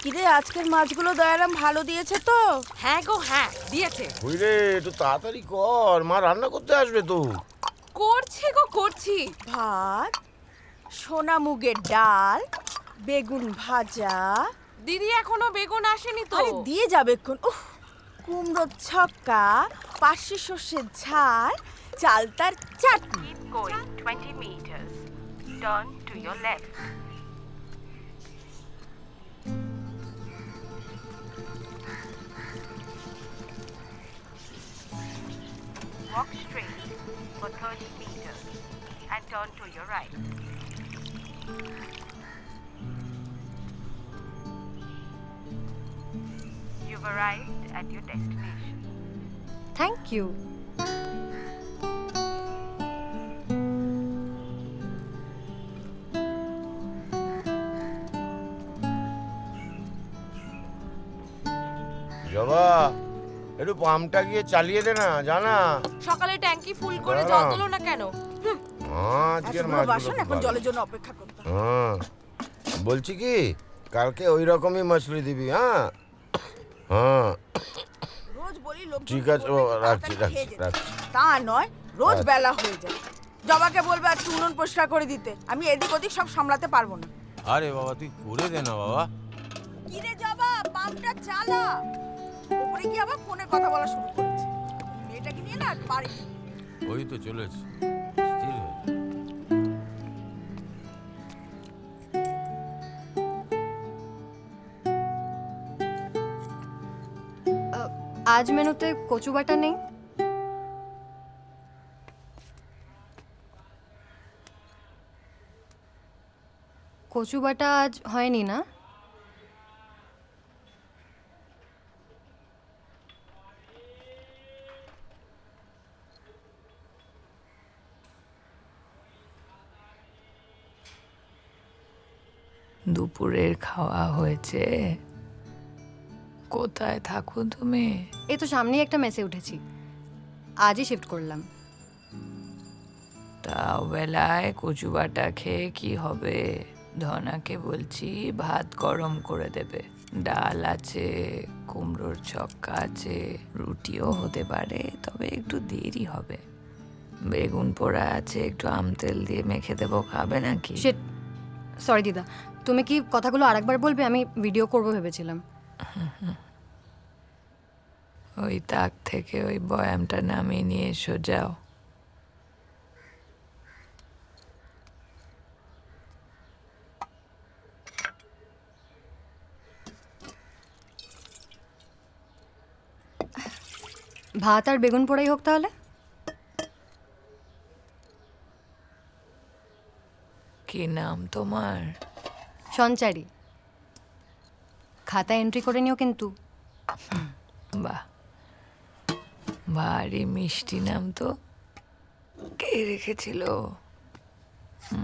কিরে আজকের মাছগুলো দয়ারাম ভালো দিয়েছে তো? হ্যাঁ গো হ্যাঁ দিয়েছে। ওই রে একটু তাড়াতাড়ি কর, মা রান্না করতে আসবে তো। করছি গো করছি। ভাত, সোনা মুগের ডাল, বেগুন ভাজা। দিদি এখনো বেগুন আসেনি তো। আরে দিয়ে যাবে এক্ষুন। উফ, কুমড়োর ছক্কা, পার্শে সর্ষের ঝাল, চালতার চাটনি। Keep going 20 meters. Turn to your left. Walk straight for 30 meters and turn to your right. You've arrived at your destination. Thank you. জবা একটু পাম্পটা গিয়ে চালিয়ে দে না, জানা। সকালে ট্যাঙ্কি ফুল করে দাঁড়া। জল দিলো না কেন? আজকের এতগুলো বাসন মাছগুলো এখন জলের জন্য অপেক্ষা করতে হবে। হ্যাঁ, বলছি কি কালকে ওই রকমই মাছলি দিবি। হ্যাঁ হ্যাঁ রোজ বলি লোকজন ঠিক আছে, ও, রাখছি রাখছি রাখছি। তা নয়, রোজ আচ্ছা। বেলা হয়ে যায়। জবাকে বলবে আজকে উনুন পরিষ্কার করে দিতে। আমি এদিক ওদিক সব সামলাতে পারবো না। আরে বাবা তুই করে দে না বাবা। কিরে জবা, পাম্পটা চালা। উপরে গিয়ে আবার ফোনে কথা বলা শুরু করেছে। মেয়েটাকে নিয়ে না বাড়ি। ওই তো চলেছে, স্থির হয়ে যা। আজ মেনুতে কচু বাটা নেই? কচু বাটা আজ হয়নি না? দুপুরের খাওয়া হয়েছে? কোথায় থাকো তুমি? এই তো সামনেই একটা মেসে উঠেছি, আজই শিফট করলাম। তাও বেলায় কচু বাটা খেয়ে কি হবে? ধনাকে বলছি ভাত গরম করে দেবে। ডাল আছে, কুমড়োর ছক্কা আছে, রুটিও হতে পারে, তবে একটু দেরি হবে। বেগুন পোড়া আছে, একটু আম তেল দিয়ে মেখে দেবো, খাবে নাকি? শিট, সরি দিদা, তুমি কি কথাগুলো আরেকবার বলবে? আমি ভিডিও করব ভেবেছিলাম। ওই তাক থেকে ওই বয়ামটা নামিয়ে নিয়ে এসো, যাও। ভাত আর বেগুন পোড়াই হোক তাহলে। কি নাম তোমার? সঞ্চারী। খাতা এন্ট্রি করে নিও কিন্তু। বাহ, ভারী মিষ্টি নাম তো। কে রেখেছিল?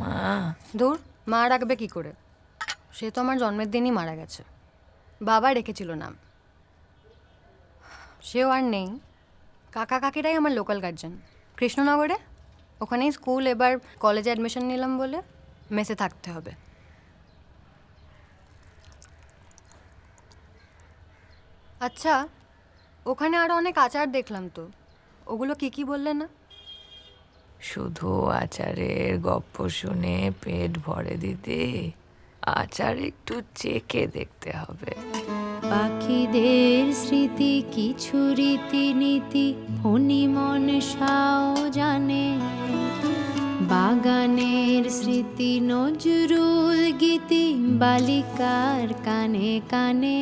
মা? ধুর, মা রাখবে কি করে? সে তো আমার জন্মের দিনই মারা গেছে। বাবা রেখেছিল নাম, সেও আর নেই। কাকা কাকিরাই আমার লোকাল গার্জেন কৃষ্ণনগরে। ওখানেই স্কুল, এবার কলেজে অ্যাডমিশন নিলাম বলে মেসে থাকতে হবে। আচ্ছা, ওখানে আরও অনেক আচার দেখলাম তো, ওগুলো কি কি বললে না? শুধু আচারের গপ্প শুনে পেট ভরে দিতে আচার একটু চেখে দেখতে হবে। পাখিদের স্মৃতি কিছু রীতিনীতি ফণি মনসাও জানে, বাগানের স্মৃতি নজরুল গীতি বালিকার কানে কানে।